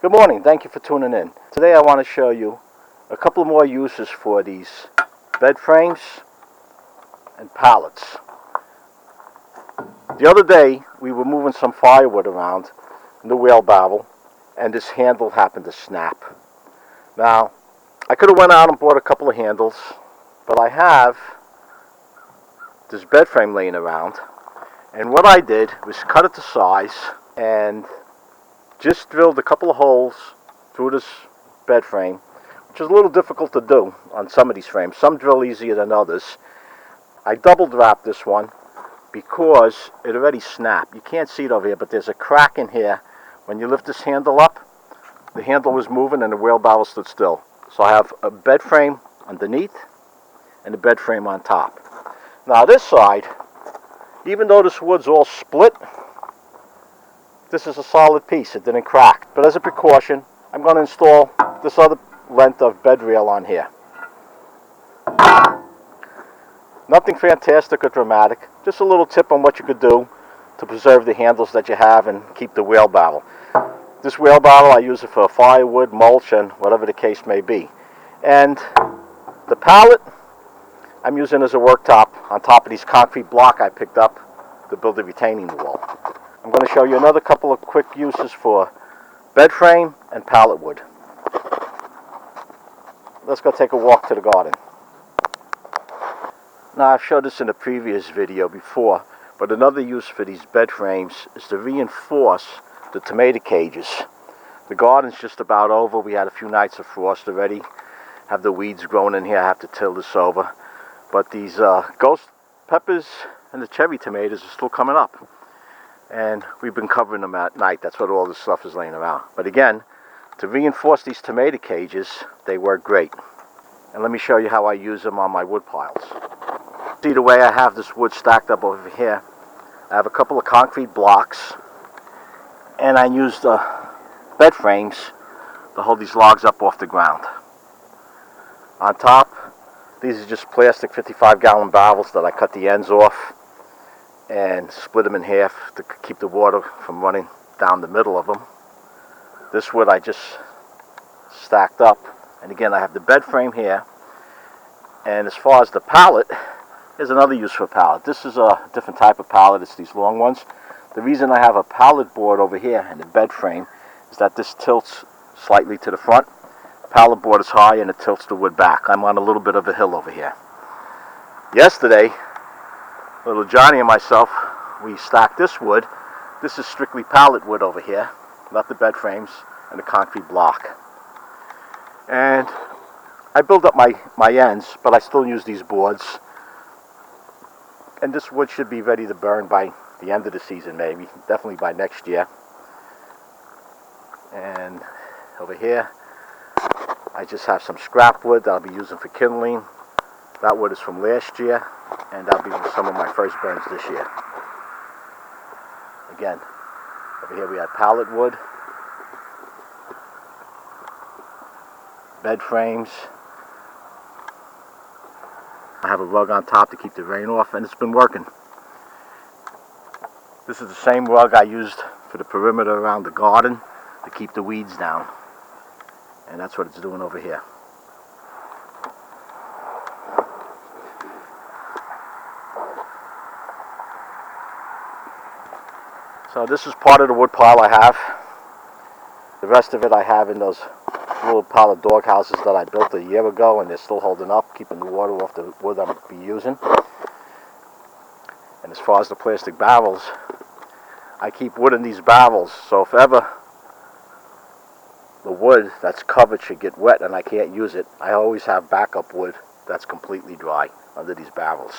Good morning, thank you for tuning in. Today I want to show you a couple more uses for these bed frames and pallets. The other day we were moving some firewood around in the wheelbarrow and this handle happened to snap. Now, I could have went out and bought a couple of handles, but I have this bed frame laying around, and what I did was cut it to size and just drilled a couple of holes through this bed frame, which is a little difficult to do on some of these frames. Some drill easier than others. I double wrapped this one because it already snapped. You can't see it over here, but there's a crack in here. When you lift this handle up, the handle was moving and the wheelbarrow stood still. So I have a bed frame underneath and a bed frame on top. Now this side, even though this wood's all split, this is a solid piece. It didn't crack. But as a precaution, I'm going to install this other length of bed rail on here. Nothing fantastic or dramatic. Just a little tip on what you could do to preserve the handles that you have and keep the wheelbarrow. This wheelbarrow, I use it for firewood, mulch, and whatever the case may be. And the pallet, I'm using as a worktop on top of these concrete block I picked up to build the retaining wall. I'm going to show you another couple of quick uses for bed frame and pallet wood. Let's go take a walk to the garden. Now, I've showed this in a previous video before, but another use for these bed frames is to reinforce the tomato cages. The garden's just about over. We had a few nights of frost already. Have the weeds growing in here. I have to till this over. But these ghost peppers and the cherry tomatoes are still coming up. And we've been covering them at night. That's what all this stuff is laying around. But again, to reinforce these tomato cages, they work great. And let me show you how I use them on my wood piles. See the way I have this wood stacked up over here. I have a couple of concrete blocks, and I use the bed frames to hold these logs up off the ground. On top, these are just plastic 55-gallon barrels that I cut the ends off and split them in half to keep the water from running down the middle of them. This wood I just stacked up, and again I have the bed frame here. And as far as the pallet, here's another use for a pallet. This is a different type of pallet. It's these long ones. The reason I have a pallet board over here and the bed frame is that this tilts slightly to the front. The pallet board is high and it tilts the wood back. I'm on a little bit of a hill over here. Yesterday, little Johnny and myself, we stacked this wood. This is strictly pallet wood over here, not the bed frames and the concrete block. And I build up my ends, but I still use these boards. And this wood should be ready to burn by the end of the season, maybe. Definitely by next year. And over here, I just have some scrap wood that I'll be using for kindling. That wood is from last year, and that'll be some of my first burns this year. Again, over here we have pallet wood, bed frames. I have a rug on top to keep the rain off, and it's been working. This is the same rug I used for the perimeter around the garden to keep the weeds down. And that's what it's doing over here. So this is part of the wood pile I have. The rest of it I have in those little pile of dog houses that I built a year ago, and they're still holding up, keeping the water off the wood I'm going to be using. And as far as the plastic barrels, I keep wood in these barrels, so if ever the wood that's covered should get wet and I can't use it, I always have backup wood that's completely dry under these barrels.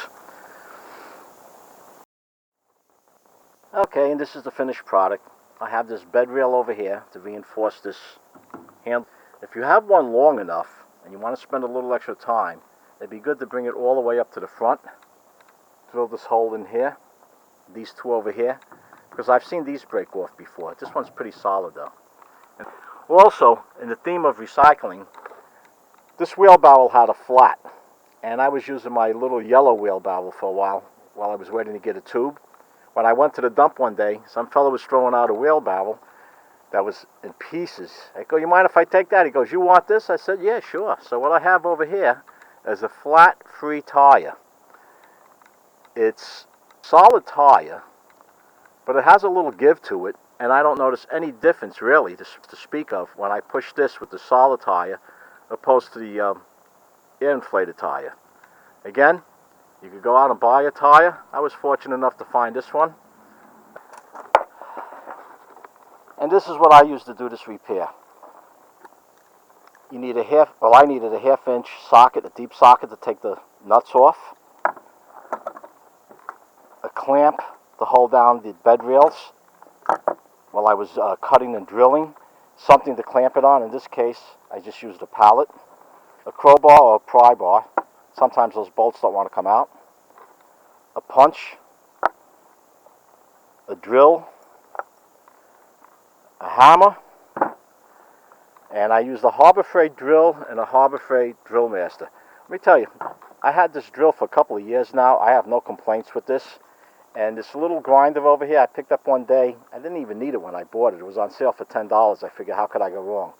Okay, and this is the finished product. I have this bed rail over here to reinforce this handle. If you have one long enough and you want to spend a little extra time, it'd be good to bring it all the way up to the front. Drill this hole in here, these two over here, because I've seen these break off before. This one's pretty solid though. And also, in the theme of recycling, this wheelbarrow had a flat, and I was using my little yellow wheelbarrow for a while I was waiting to get a tube. When I went to the dump one day, some fellow was throwing out a wheelbarrow, that was in pieces. I go, you mind if I take that? He goes, you want this? I said, yeah, sure. So what I have over here is a flat free tire. It's solid tire, but it has a little give to it, and I don't notice any difference really to speak of when I push this with the solid tire opposed to the air inflated tire. Again, you could go out and buy a tire. I was fortunate enough to find this one. And this is what I used to do this repair. You need I needed a 1/2 inch socket, a deep socket to take the nuts off. A clamp to hold down the bed rails while I was cutting and drilling. Something to clamp it on. In this case, I just used a pallet. A crowbar or a pry bar. Sometimes those bolts don't want to come out. A punch. A drill. A hammer, and I used a Harbor Freight drill and a Harbor Freight Drill Master. Let me tell you, I had this drill for a couple of years now. I have no complaints with this. And this little grinder over here, I picked up one day. I didn't even need it when I bought it. It was on sale for $10. I figured, how could I go wrong?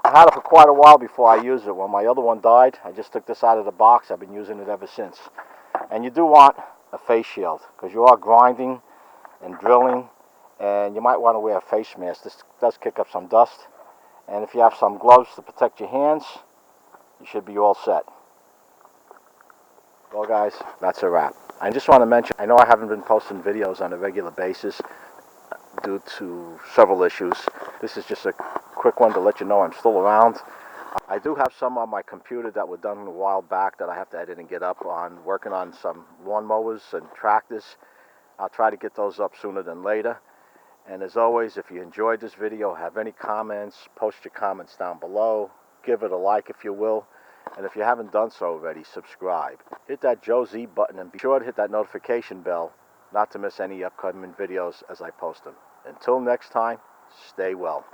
I had it for quite a while before I used it. When my other one died, I just took this out of the box. I've been using it ever since. And you do want a face shield, because you are grinding and drilling. And you might want to wear a face mask. This does kick up some dust. And if you have some gloves to protect your hands, you should be all set. Well guys, that's a wrap. I just want to mention, I know I haven't been posting videos on a regular basis due to several issues. This is just a quick one to let you know I'm still around. I do have some on my computer that were done a while back that I have to edit and get up on, working on some lawnmowers and tractors. I'll try to get those up sooner than later. And as always, if you enjoyed this video, have any comments, post your comments down below. Give it a like if you will. And if you haven't done so already, subscribe. Hit that Joe Z button and be sure to hit that notification bell not to miss any upcoming videos as I post them. Until next time, stay well.